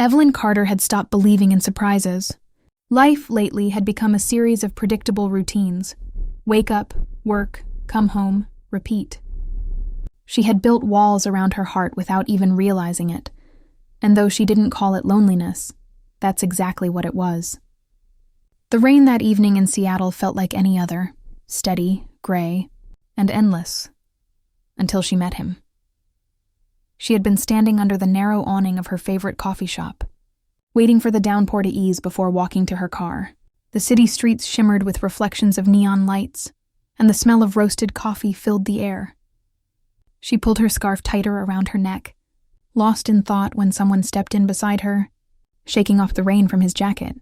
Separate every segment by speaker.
Speaker 1: Evelyn Carter had stopped believing in surprises. Life lately had become a series of predictable routines. Wake up, work, come home, repeat. She had built walls around her heart without even realizing it, and though she didn't call it loneliness, that's exactly what it was. The rain that evening in Seattle felt like any other, steady, gray, and endless, until she met him. She had been standing under the narrow awning of her favorite coffee shop, waiting for the downpour to ease before walking to her car. The city streets shimmered with reflections of neon lights, and the smell of roasted coffee filled the air. She pulled her scarf tighter around her neck, lost in thought when someone stepped in beside her, shaking off the rain from his jacket.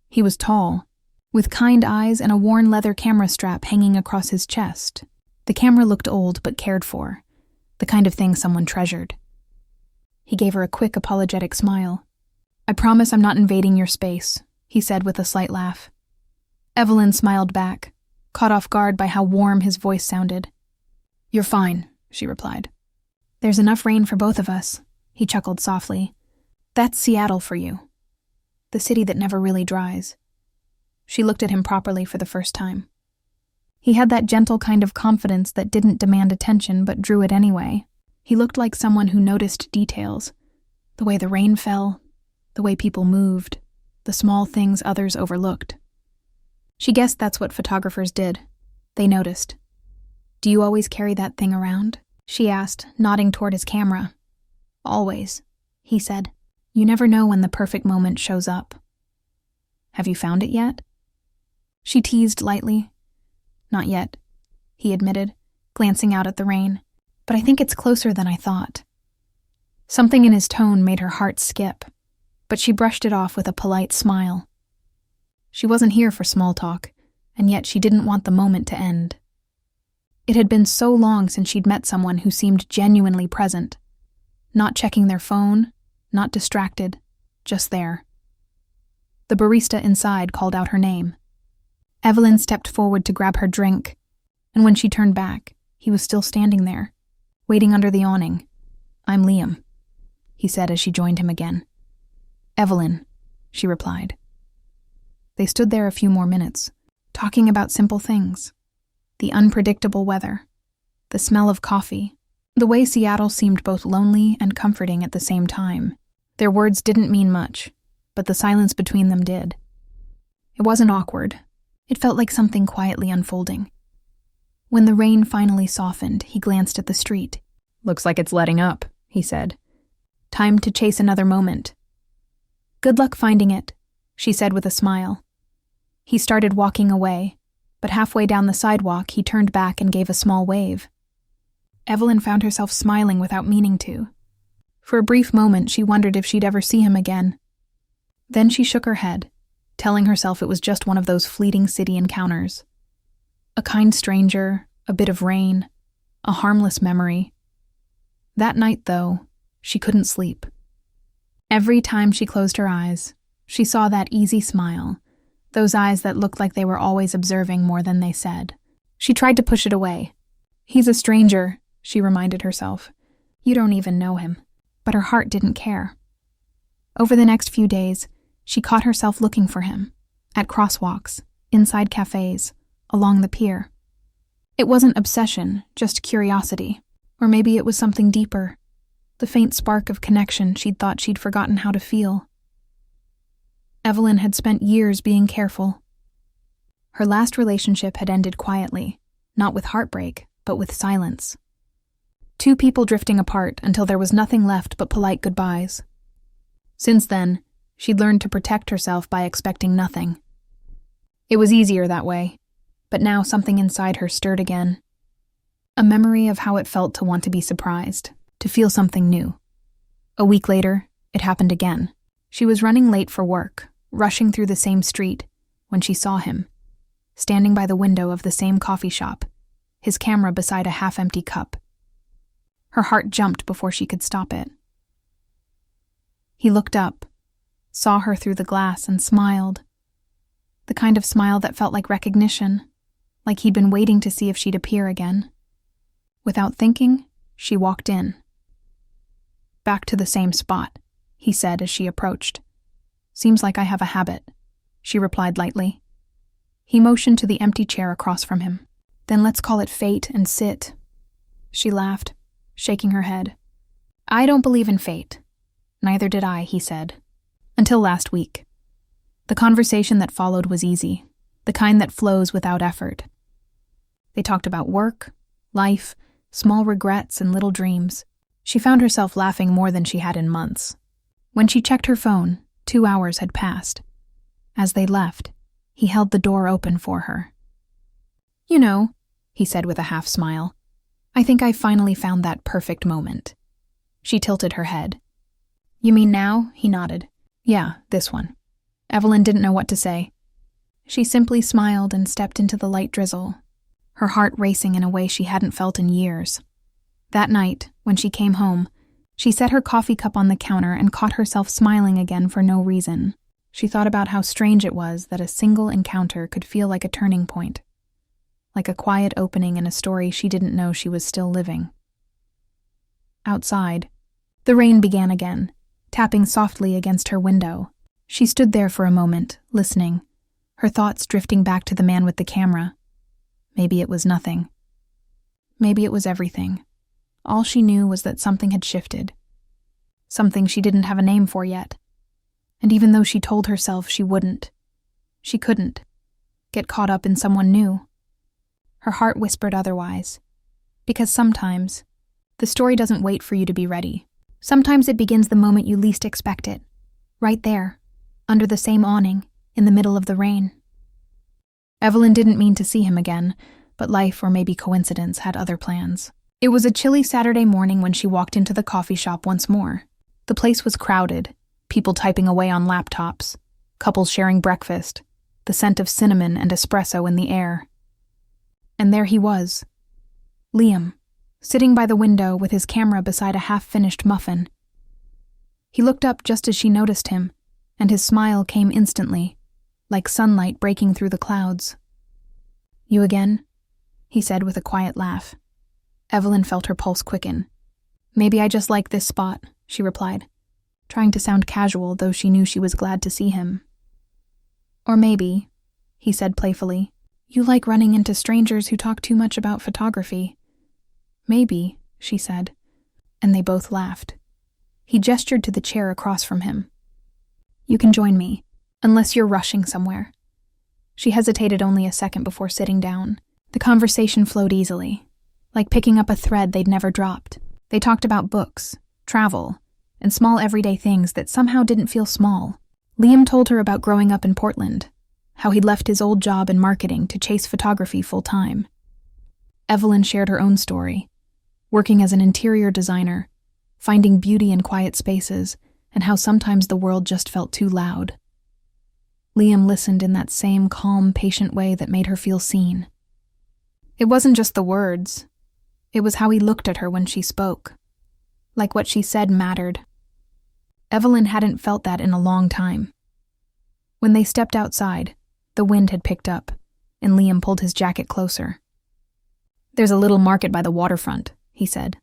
Speaker 1: He was tall, with kind eyes and a worn leather camera strap hanging across his chest. The camera looked old but cared for, the kind of thing someone treasured. He gave her a quick, apologetic smile. "I promise I'm not invading your space," he said with a slight laugh. Evelyn smiled back, caught off guard by how warm his voice sounded. "You're fine," she replied. "There's enough rain for both of us," he chuckled softly. "That's Seattle for you. The city that never really dries." She looked at him properly for the first time. He had that gentle kind of confidence that didn't demand attention but drew it anyway. He looked like someone who noticed details. The way the rain fell, the way people moved, the small things others overlooked. She guessed that's what photographers did. They noticed. "Do you always carry that thing around?" she asked, nodding toward his camera. "Always," he said. "You never know when the perfect moment shows up." "Have you found it yet?" She teased lightly. "Not yet," he admitted, glancing out at the rain. "But I think it's closer than I thought." Something in his tone made her heart skip, but she brushed it off with a polite smile. She wasn't here for small talk, and yet she didn't want the moment to end. It had been so long since she'd met someone who seemed genuinely present, not checking their phone, not distracted, just there. The barista inside called out her name. Evelyn stepped forward to grab her drink, and when she turned back, he was still standing there, waiting under the awning. "I'm Liam," he said as she joined him again. "Evelyn," she replied. They stood there a few more minutes, talking about simple things. The unpredictable weather, the smell of coffee, the way Seattle seemed both lonely and comforting at the same time. Their words didn't mean much, but the silence between them did. It wasn't awkward. It felt like something quietly unfolding. When the rain finally softened, he glanced at the street. "Looks like it's letting up," he said. "Time to chase another moment." "Good luck finding it," she said with a smile. He started walking away, but halfway down the sidewalk, he turned back and gave a small wave. Evelyn found herself smiling without meaning to. For a brief moment, she wondered if she'd ever see him again. Then she shook her head, telling herself it was just one of those fleeting city encounters. A kind stranger, a bit of rain, a harmless memory. That night, though, she couldn't sleep. Every time she closed her eyes, she saw that easy smile, those eyes that looked like they were always observing more than they said. She tried to push it away. "He's a stranger," she reminded herself. "You don't even know him." But her heart didn't care. Over the next few days, she caught herself looking for him, at crosswalks, inside cafes, along the pier. It wasn't obsession, just curiosity. Or maybe it was something deeper, the faint spark of connection she'd thought she'd forgotten how to feel. Evelyn had spent years being careful. Her last relationship had ended quietly, not with heartbreak, but with silence. Two people drifting apart until there was nothing left but polite goodbyes. Since then, she'd learned to protect herself by expecting nothing. It was easier that way, but now something inside her stirred again. A memory of how it felt to want to be surprised, to feel something new. A week later, it happened again. She was running late for work, rushing through the same street, when she saw him, standing by the window of the same coffee shop, his camera beside a half-empty cup. Her heart jumped before she could stop it. He looked up, saw her through the glass, and smiled. The kind of smile that felt like recognition, like he'd been waiting to see if she'd appear again. Without thinking, she walked in. Back to the same spot, he said as she approached. "Seems like I have a habit," she replied lightly. He motioned to the empty chair across from him. "Then let's call it fate and sit." She laughed, shaking her head. "I don't believe in fate." "Neither did I," he said. Until last week. The conversation that followed was easy, the kind that flows without effort. They talked about work, life, small regrets, and little dreams. She found herself laughing more than she had in months. When she checked her phone, 2 hours had passed. As they left, he held the door open for her. "You know," he said with a half smile, "I think I finally found that perfect moment." She tilted her head. "You mean now?" He nodded. "Yeah, this one." Evelyn didn't know what to say. She simply smiled and stepped into the light drizzle, her heart racing in a way she hadn't felt in years. That night, when she came home, she set her coffee cup on the counter and caught herself smiling again for no reason. She thought about how strange it was that a single encounter could feel like a turning point, like a quiet opening in a story she didn't know she was still living. Outside, the rain began again, tapping softly against her window. She stood there for a moment, listening, her thoughts drifting back to the man with the camera. Maybe it was nothing. Maybe it was everything. All she knew was that something had shifted. Something she didn't have a name for yet. And even though she told herself she wouldn't, she couldn't, get caught up in someone new. Her heart whispered otherwise. Because sometimes, the story doesn't wait for you to be ready. Sometimes it begins the moment you least expect it. Right there, under the same awning, in the middle of the rain. Evelyn didn't mean to see him again, but life, or maybe coincidence, had other plans. It was a chilly Saturday morning when she walked into the coffee shop once more. The place was crowded, people typing away on laptops, couples sharing breakfast, the scent of cinnamon and espresso in the air. And there he was, Liam, sitting by the window with his camera beside a half-finished muffin. He looked up just as she noticed him, and his smile came instantly, like sunlight breaking through the clouds. "You again?" he said with a quiet laugh. Evelyn felt her pulse quicken. "Maybe I just like this spot," she replied, trying to sound casual, though she knew she was glad to see him. "Or maybe," he said playfully, "you like running into strangers who talk too much about photography." "Maybe," she said, and they both laughed. He gestured to the chair across from him. "You can join me, unless you're rushing somewhere." She hesitated only a second before sitting down. The conversation flowed easily, like picking up a thread they'd never dropped. They talked about books, travel, and small everyday things that somehow didn't feel small. Liam told her about growing up in Portland, how he'd left his old job in marketing to chase photography full-time. Evelyn shared her own story, working as an interior designer, finding beauty in quiet spaces, and how sometimes the world just felt too loud. Liam listened in that same calm, patient way that made her feel seen. It wasn't just the words. It was how he looked at her when she spoke. Like what she said mattered. Evelyn hadn't felt that in a long time. When they stepped outside, the wind had picked up, and Liam pulled his jacket closer. "There's a little market by the waterfront," he said.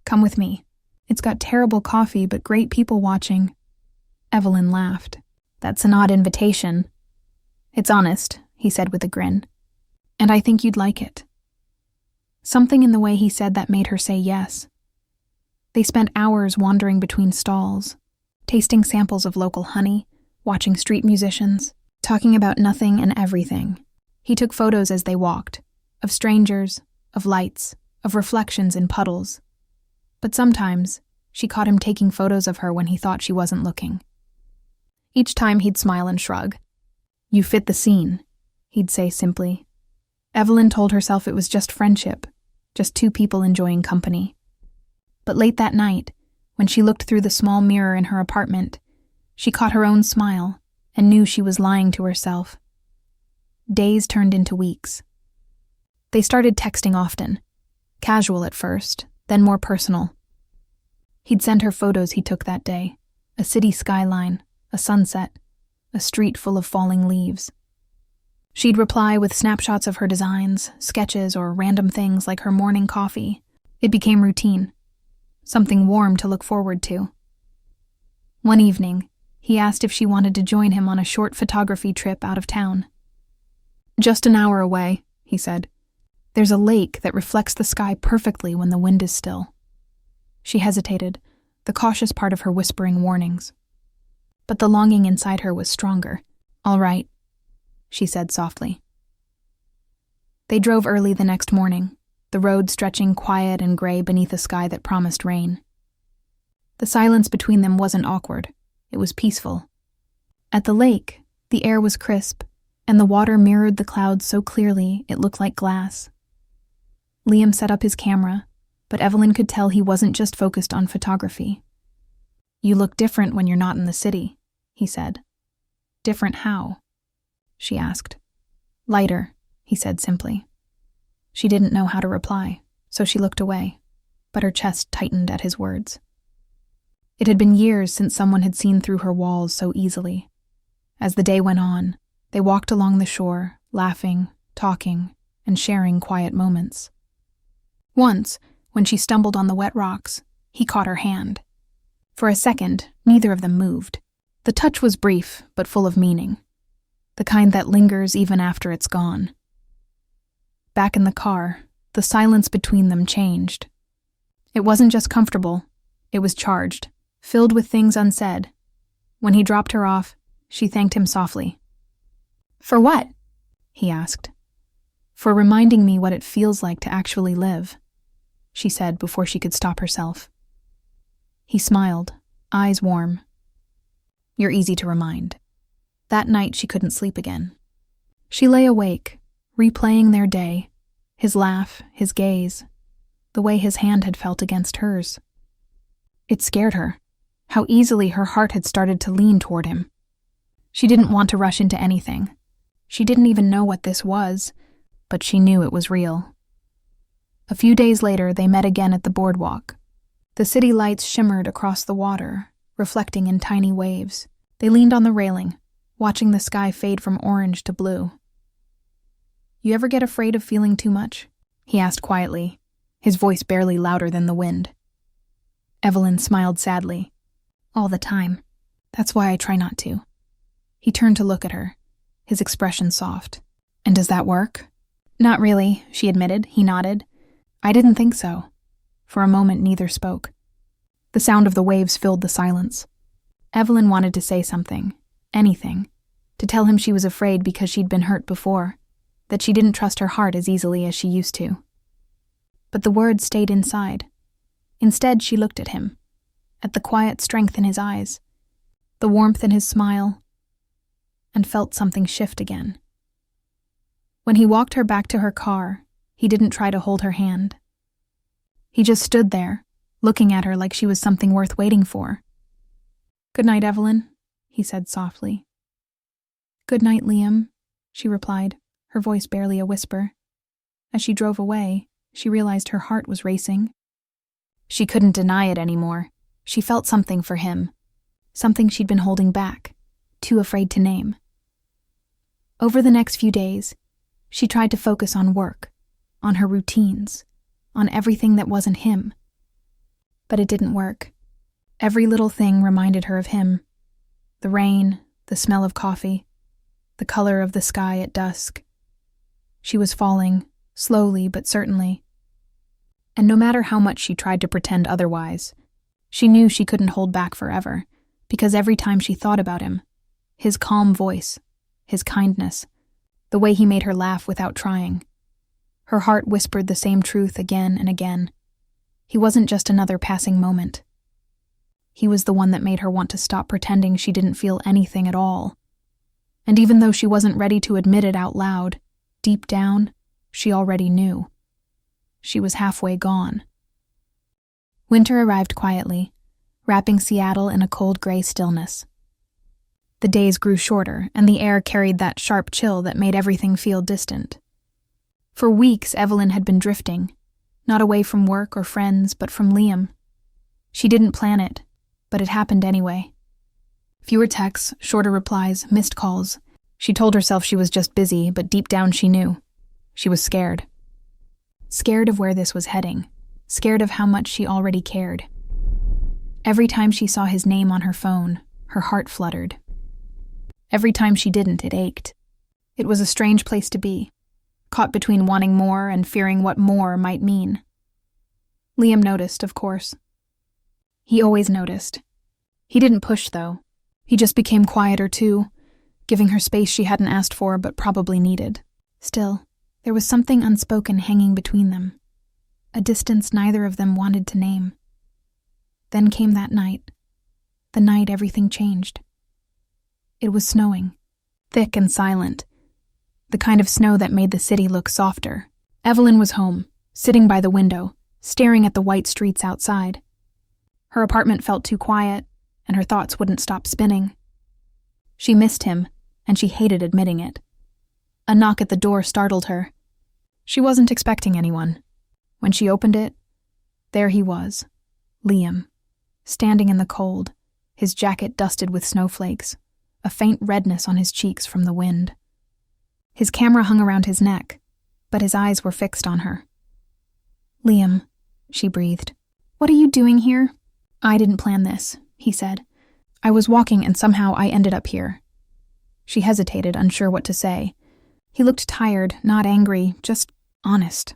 Speaker 1: "Come with me. It's got terrible coffee, but great people watching." Evelyn laughed. "That's an odd invitation." "It's honest," he said with a grin. "And I think you'd like it." Something in the way he said that made her say yes. They spent hours wandering between stalls, tasting samples of local honey, watching street musicians, talking about nothing and everything. He took photos as they walked, of strangers, of lights, of reflections in puddles. But sometimes, she caught him taking photos of her when he thought she wasn't looking. Each time he'd smile and shrug. "You fit the scene," he'd say simply. Evelyn told herself it was just friendship, just two people enjoying company. But late that night, when she looked through the small mirror in her apartment, she caught her own smile and knew she was lying to herself. Days turned into weeks. They started texting often, casual at first, then more personal. He'd send her photos he took that day, a city skyline, a sunset, a street full of falling leaves. She'd reply with snapshots of her designs, sketches, or random things like her morning coffee. It became routine, something warm to look forward to. One evening, he asked if she wanted to join him on a short photography trip out of town. "Just an hour away," he said. "There's a lake that reflects the sky perfectly when the wind is still." She hesitated, the cautious part of her whispering warnings. But the longing inside her was stronger. "All right," she said softly. They drove early the next morning, the road stretching quiet and gray beneath a sky that promised rain. The silence between them wasn't awkward. It was peaceful. At the lake, the air was crisp, and the water mirrored the clouds so clearly it looked like glass. Liam set up his camera, but Evelyn could tell he wasn't just focused on photography. "You look different when you're not in the city," he said. "Different how?" she asked. "Lighter," he said simply. She didn't know how to reply, so she looked away, but her chest tightened at his words. It had been years since someone had seen through her walls so easily. As the day went on, they walked along the shore, laughing, talking, and sharing quiet moments. Once, when she stumbled on the wet rocks, he caught her hand. For a second, neither of them moved. The touch was brief, but full of meaning. The kind that lingers even after it's gone. Back in the car, the silence between them changed. It wasn't just comfortable, it was charged, filled with things unsaid. When he dropped her off, she thanked him softly. "For what?" he asked. "For reminding me what it feels like to actually live," she said before she could stop herself. He smiled, eyes warm. "You're easy to remind." That night she couldn't sleep again. She lay awake, replaying their day, his laugh, his gaze, the way his hand had felt against hers. It scared her, how easily her heart had started to lean toward him. She didn't want to rush into anything. She didn't even know what this was, but she knew it was real. A few days later, they met again at the boardwalk. The city lights shimmered across the water, reflecting in tiny waves. They leaned on the railing, watching the sky fade from orange to blue. "You ever get afraid of feeling too much?" he asked quietly, his voice barely louder than the wind. Evelyn smiled sadly. "All the time. That's why I try not to." He turned to look at her, his expression soft. "And does that work?" "Not really," she admitted. He nodded. "I didn't think so." For a moment, neither spoke. The sound of the waves filled the silence. Evelyn wanted to say something, anything, to tell him she was afraid because she'd been hurt before, that she didn't trust her heart as easily as she used to. But the words stayed inside. Instead, she looked at him, at the quiet strength in his eyes, the warmth in his smile, and felt something shift again. When he walked her back to her car, he didn't try to hold her hand. He just stood there, looking at her like she was something worth waiting for. "Good night, Evelyn," he said softly. "Good night, Liam," she replied, her voice barely a whisper. As she drove away, she realized her heart was racing. She couldn't deny it anymore. She felt something for him, something she'd been holding back, too afraid to name. Over the next few days, she tried to focus on work, on her routines, on everything that wasn't him. But it didn't work. Every little thing reminded her of him. The rain, the smell of coffee, the color of the sky at dusk. She was falling, slowly but certainly. And no matter how much she tried to pretend otherwise, she knew she couldn't hold back forever, because every time she thought about him, his calm voice, his kindness, the way he made her laugh without trying, her heart whispered the same truth again and again. He wasn't just another passing moment. He was the one that made her want to stop pretending she didn't feel anything at all. And even though she wasn't ready to admit it out loud, deep down, she already knew. She was halfway gone. Winter arrived quietly, wrapping Seattle in a cold gray stillness. The days grew shorter, and the air carried that sharp chill that made everything feel distant. For weeks, Evelyn had been drifting, not away from work or friends, but from Liam. She didn't plan it, but it happened anyway. Fewer texts, shorter replies, missed calls. She told herself she was just busy, but deep down she knew. She was scared. Scared of where this was heading. Scared of how much she already cared. Every time she saw his name on her phone, her heart fluttered. Every time she didn't, it ached. It was a strange place to be, caught between wanting more and fearing what more might mean. Liam noticed, of course. He always noticed. He didn't push, though. He just became quieter, too, giving her space she hadn't asked for but probably needed. Still, there was something unspoken hanging between them, a distance neither of them wanted to name. Then came that night, the night everything changed. It was snowing, thick and silent, the kind of snow that made the city look softer. Evelyn was home, sitting by the window, staring at the white streets outside. Her apartment felt too quiet, and her thoughts wouldn't stop spinning. She missed him, and she hated admitting it. A knock at the door startled her. She wasn't expecting anyone. When she opened it, there he was, Liam, standing in the cold, his jacket dusted with snowflakes, a faint redness on his cheeks from the wind. His camera hung around his neck, but his eyes were fixed on her. "Liam," she breathed. "What are you doing here?" "I didn't plan this," he said. "I was walking and somehow I ended up here." She hesitated, unsure what to say. He looked tired, not angry, just honest.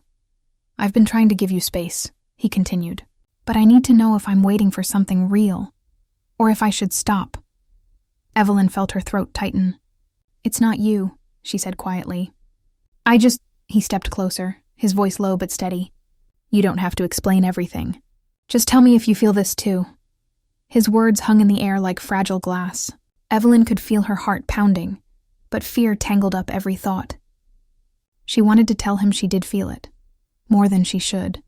Speaker 1: "I've been trying to give you space," he continued. "But I need to know if I'm waiting for something real, or if I should stop." Evelyn felt her throat tighten. "It's not you," she said quietly. He stepped closer, his voice low but steady. "You don't have to explain everything. Just tell me if you feel this too." His words hung in the air like fragile glass. Evelyn could feel her heart pounding, but fear tangled up every thought. She wanted to tell him she did feel it, more than she should.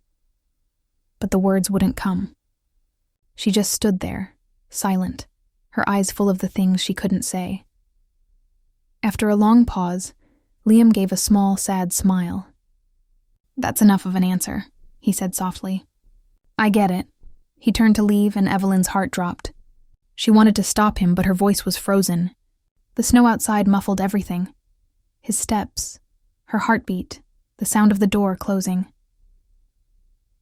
Speaker 1: But the words wouldn't come. She just stood there, silent, her eyes full of the things she couldn't say. After a long pause, Liam gave a small, sad smile. "That's enough of an answer," he said softly. "I get it." He turned to leave and Evelyn's heart dropped. She wanted to stop him, but her voice was frozen. The snow outside muffled everything. His steps, her heartbeat, the sound of the door closing.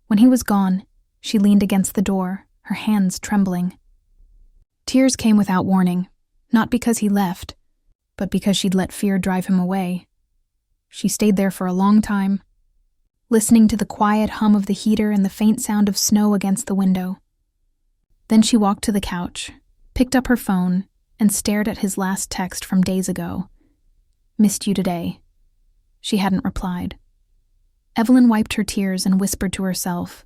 Speaker 1: When he was gone, she leaned against the door, her hands trembling. Tears came without warning, not because he left, but because she'd let fear drive him away. She stayed there for a long time, listening to the quiet hum of the heater and the faint sound of snow against the window. Then she walked to the couch, picked up her phone, and stared at his last text from days ago. "Missed you today." She hadn't replied. Evelyn wiped her tears and whispered to herself,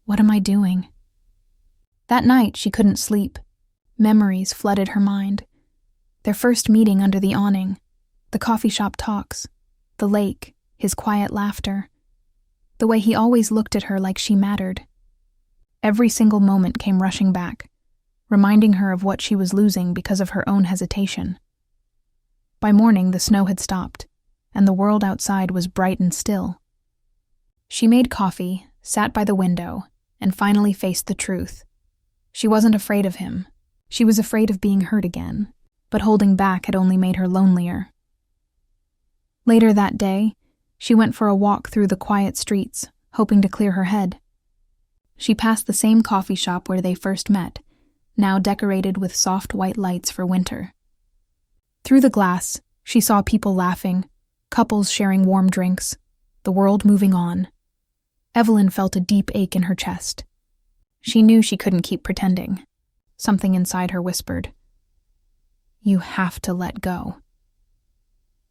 Speaker 1: "What am I doing?" That night she couldn't sleep. Memories flooded her mind. Their first meeting under the awning, the coffee shop talks, the lake, his quiet laughter, the way he always looked at her like she mattered. Every single moment came rushing back, reminding her of what she was losing because of her own hesitation. By morning, the snow had stopped, and the world outside was bright and still. She made coffee, sat by the window, and finally faced the truth. She wasn't afraid of him. She was afraid of being hurt again, but holding back had only made her lonelier. Later that day, she went for a walk through the quiet streets, hoping to clear her head. She passed the same coffee shop where they first met, now decorated with soft white lights for winter. Through the glass, she saw people laughing, couples sharing warm drinks, the world moving on. Evelyn felt a deep ache in her chest. She knew she couldn't keep pretending. Something inside her whispered, "You have to let go."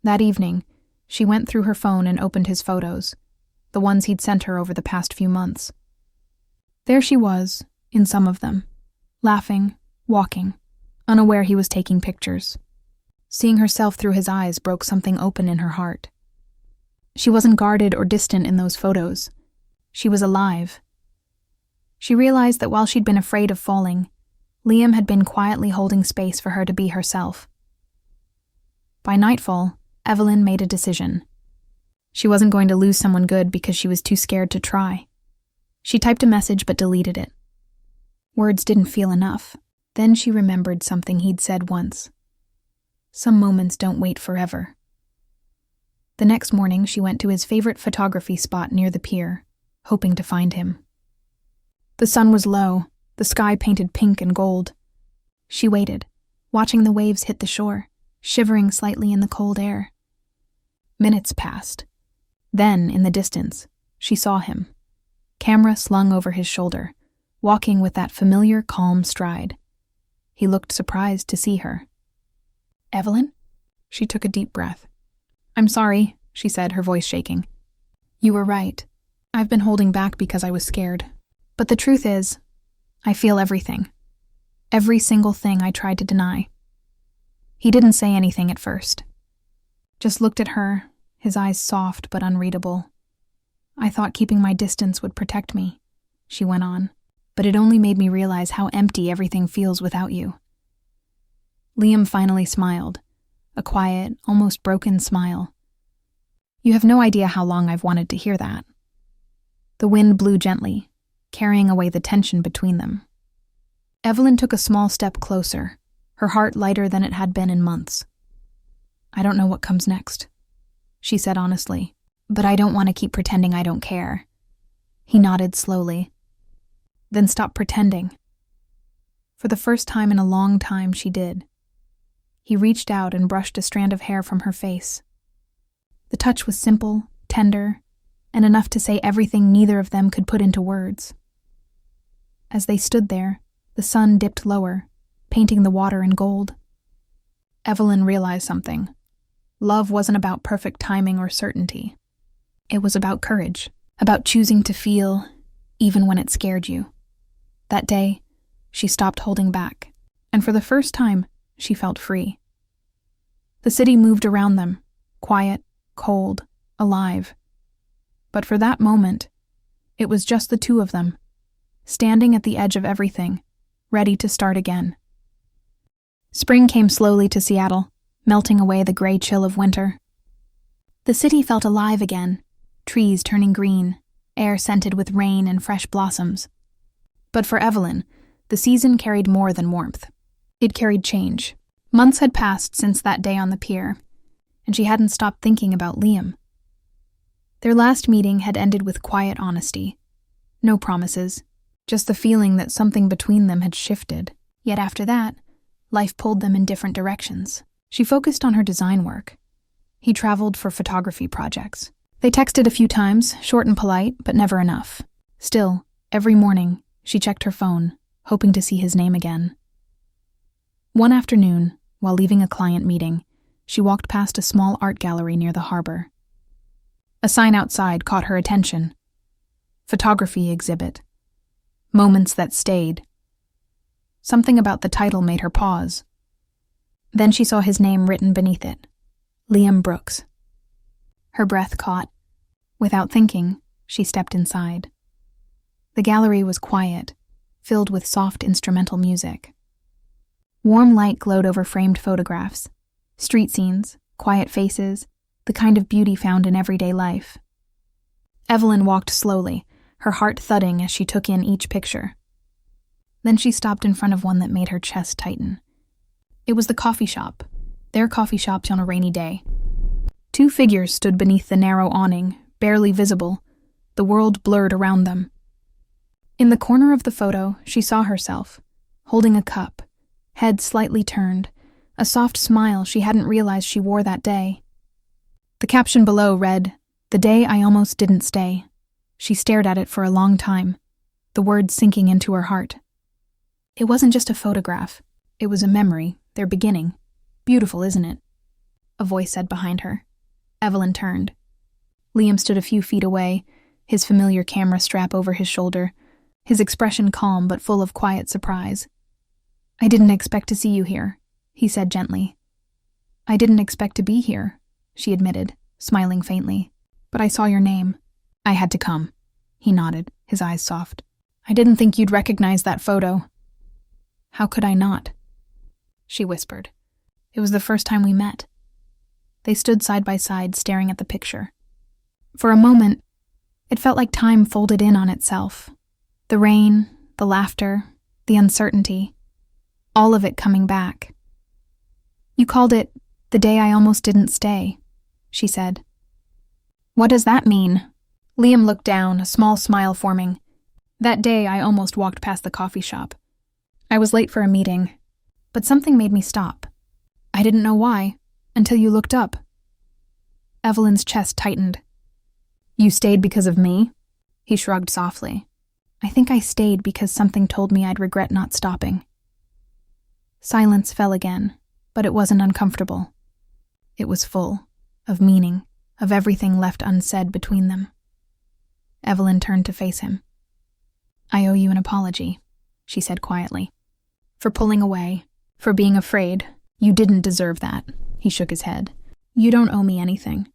Speaker 1: That evening, she went through her phone and opened his photos, the ones he'd sent her over the past few months. There she was, in some of them, laughing, walking, unaware he was taking pictures. Seeing herself through his eyes broke something open in her heart. She wasn't guarded or distant in those photos. She was alive. She realized that while she'd been afraid of falling, Liam had been quietly holding space for her to be herself. By nightfall, Evelyn made a decision. She wasn't going to lose someone good because she was too scared to try. She typed a message but deleted it. Words didn't feel enough. Then she remembered something he'd said once. Some moments don't wait forever. The next morning, she went to his favorite photography spot near the pier, hoping to find him. The sun was low, the sky painted pink and gold. She waited, watching the waves hit the shore, shivering slightly in the cold air. Minutes passed. Then, in the distance, she saw him, camera slung over his shoulder, walking with that familiar, calm stride. He looked surprised to see her. "Evelyn?" She took a deep breath. "I'm sorry," she said, her voice shaking. "You were right. I've been holding back because I was scared. But the truth is, I feel everything. Every single thing I tried to deny." He didn't say anything at first. Just looked at her, his eyes soft but unreadable. "I thought keeping my distance would protect me," she went on, "but it only made me realize how empty everything feels without you." Liam finally smiled, a quiet, almost broken smile. "You have no idea how long I've wanted to hear that." The wind blew gently, carrying away the tension between them. Evelyn took a small step closer, her heart lighter than it had been in months. "I don't know what comes next," she said honestly, "but I don't want to keep pretending I don't care." He nodded slowly. "Then stop pretending." For the first time in a long time, she did. He reached out and brushed a strand of hair from her face. The touch was simple, tender, and enough to say everything neither of them could put into words. As they stood there, the sun dipped lower, painting the water in gold. Evelyn realized something. Love wasn't about perfect timing or certainty. It was about courage, about choosing to feel, even when it scared you. That day, she stopped holding back, and for the first time, she felt free. The city moved around them, quiet, cold, alive. But for that moment, it was just the two of them, standing at the edge of everything, ready to start again. Spring came slowly to Seattle, melting away the gray chill of winter. The city felt alive again, trees turning green, air scented with rain and fresh blossoms. But for Evelyn, the season carried more than warmth. It carried change. Months had passed since that day on the pier, and she hadn't stopped thinking about Liam. Their last meeting had ended with quiet honesty. No promises, just the feeling that something between them had shifted. Yet after that, life pulled them in different directions. She focused on her design work. He traveled for photography projects. They texted a few times, short and polite, but never enough. Still, every morning, she checked her phone, hoping to see his name again. One afternoon, while leaving a client meeting, she walked past a small art gallery near the harbor. A sign outside caught her attention. Photography exhibit. Moments that stayed. Something about the title made her pause. Then she saw his name written beneath it. Liam Brooks. Her breath caught. Without thinking, she stepped inside. The gallery was quiet, filled with soft instrumental music. Warm light glowed over framed photographs. Street scenes, quiet faces, the kind of beauty found in everyday life. Evelyn walked slowly, her heart thudding as she took in each picture. Then she stopped in front of one that made her chest tighten. It was the coffee shop, their coffee shop on a rainy day. Two figures stood beneath the narrow awning, barely visible, the world blurred around them. In the corner of the photo, she saw herself, holding a cup, head slightly turned, a soft smile she hadn't realized she wore that day. The caption below read, "The day I almost didn't stay." She stared at it for a long time, the words sinking into her heart. It wasn't just a photograph. It was a memory, their beginning. "Beautiful, isn't it?" a voice said behind her. Evelyn turned. Liam stood a few feet away, his familiar camera strap over his shoulder, his expression calm but full of quiet surprise. "I didn't expect to see you here," he said gently. "I didn't expect to be here," she admitted, smiling faintly. "But I saw your name. I had to come." He nodded, his eyes soft. "I didn't think you'd recognize that photo." "How could I not?" she whispered. "It was the first time we met." They stood side by side, staring at the picture. For a moment, it felt like time folded in on itself. The rain, the laughter, the uncertainty, all of it coming back. "You called it the day I almost didn't stay," she said. "What does that mean?" Liam looked down, a small smile forming. That day, I almost walked past the coffee shop. I was late for a meeting, but something made me stop. I didn't know why, until you looked up. Evelyn's chest tightened. You stayed because of me? He shrugged softly. I think I stayed because something told me I'd regret not stopping. Silence fell again, but it wasn't uncomfortable. It was full of meaning, of everything left unsaid between them. Evelyn turned to face him. I owe you an apology, she said quietly. For pulling away, for being afraid. You didn't deserve that. He shook his head. You don't owe me anything.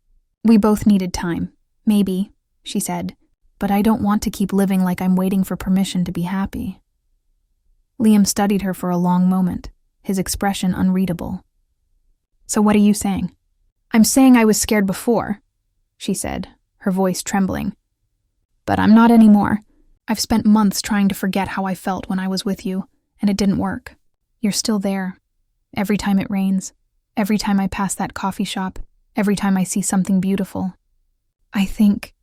Speaker 1: We both needed time. Maybe, she said, but I don't want to keep living like I'm waiting for permission to be happy. Liam studied her for a long moment, his expression unreadable. So what are you saying? I'm saying I was scared before, she said, her voice trembling. But I'm not anymore. I've spent months trying to forget how I felt when I was with you, and it didn't work. You're still there. Every time it rains, every time I pass that coffee shop, every time I see something beautiful. I think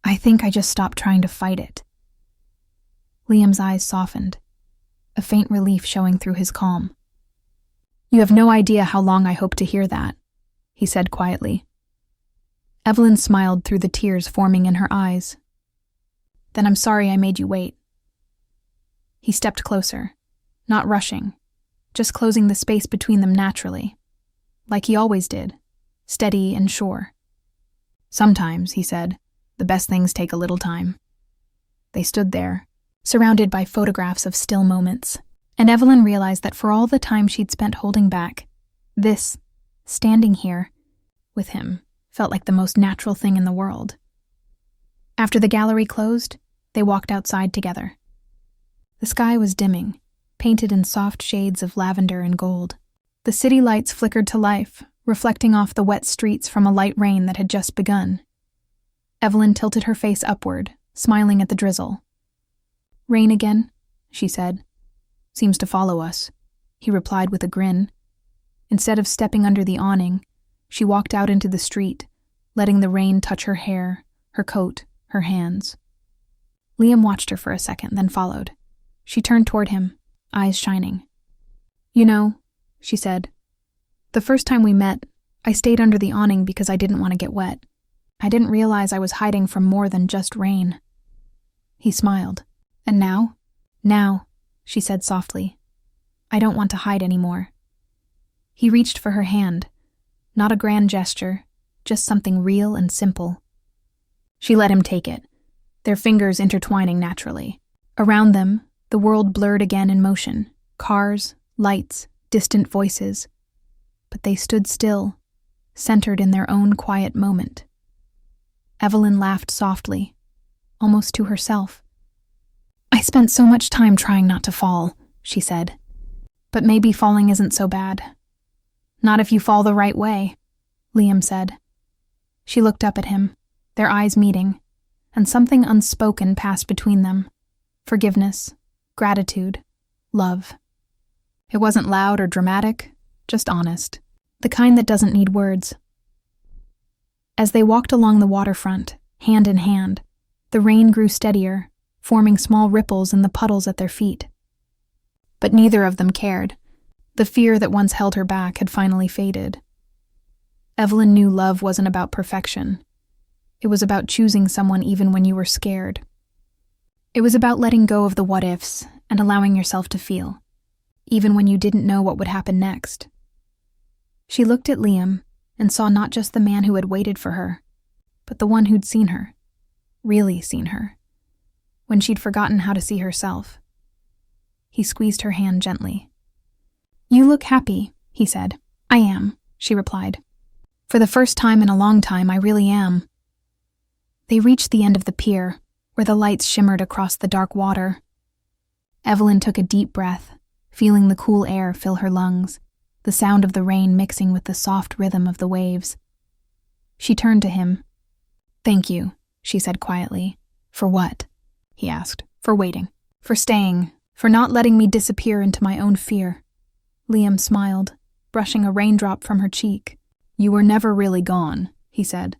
Speaker 1: I just stopped trying to fight it. Liam's eyes softened, a faint relief showing through his calm. You have no idea how long I hope to hear that, he said quietly. Evelyn smiled through the tears forming in her eyes. Then I'm sorry I made you wait. He stepped closer, not rushing, just closing the space between them naturally, like he always did, steady and sure. Sometimes, he said, the best things take a little time. They stood there, surrounded by photographs of still moments, and Evelyn realized that for all the time she'd spent holding back, this, standing here, with him, felt like the most natural thing in the world. After the gallery closed, they walked outside together. The sky was dimming, painted in soft shades of lavender and gold. The city lights flickered to life, reflecting off the wet streets from a light rain that had just begun. Evelyn tilted her face upward, smiling at the drizzle. Rain again, she said. Seems to follow us, he replied with a grin. Instead of stepping under the awning, she walked out into the street, letting the rain touch her hair, her coat, her hands. Liam watched her for a second, then followed. She turned toward him, eyes shining. You know, she said, the first time we met, I stayed under the awning because I didn't want to get wet. I didn't realize I was hiding from more than just rain. He smiled. And now? Now, she said softly. I don't want to hide anymore. He reached for her hand. Not a grand gesture, just something real and simple. She let him take it, their fingers intertwining naturally. Around them, the world blurred again in motion. Cars, lights, distant voices. But they stood still, centered in their own quiet moment. Evelyn laughed softly, almost to herself. I spent so much time trying not to fall, she said. But maybe falling isn't so bad. Not if you fall the right way, Liam said. She looked up at him, their eyes meeting, and something unspoken passed between them. Forgiveness, gratitude, love. It wasn't loud or dramatic, just honest, the kind that doesn't need words. As they walked along the waterfront, hand in hand, the rain grew steadier, forming small ripples in the puddles at their feet. But neither of them cared. The fear that once held her back had finally faded. Evelyn knew love wasn't about perfection. It was about choosing someone even when you were scared. It was about letting go of the what-ifs and allowing yourself to feel, even when you didn't know what would happen next. She looked at Liam and saw not just the man who had waited for her, but the one who'd seen her, really seen her, when she'd forgotten how to see herself. He squeezed her hand gently. You look happy, he said. I am, she replied. For the first time in a long time, I really am. They reached the end of the pier, where the lights shimmered across the dark water. Evelyn took a deep breath, feeling the cool air fill her lungs, the sound of the rain mixing with the soft rhythm of the waves. She turned to him. Thank you, she said quietly. For what? He asked. For waiting. For staying. For not letting me disappear into my own fear. Liam smiled, brushing a raindrop from her cheek. You were never really gone, he said.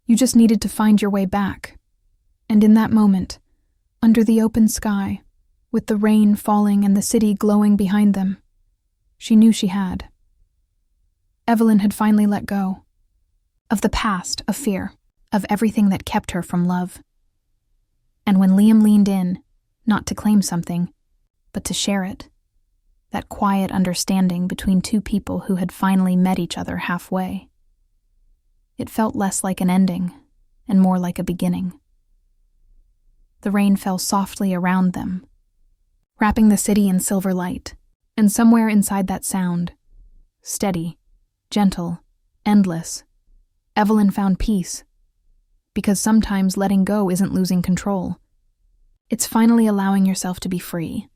Speaker 1: You just needed to find your way back. And in that moment, Under the open sky, with the rain falling and the city glowing behind them, she knew she had. Evelyn had finally let go. Of the past, of fear, of everything that kept her from love. And when Liam leaned in, not to claim something, but to share it, that quiet understanding between two people who had finally met each other halfway, it felt less like an ending and more like a beginning. The rain fell softly around them, wrapping the city in silver light, and somewhere inside that sound, steady, gentle, endless, Evelyn found peace. Because sometimes letting go isn't losing control. It's finally allowing yourself to be free.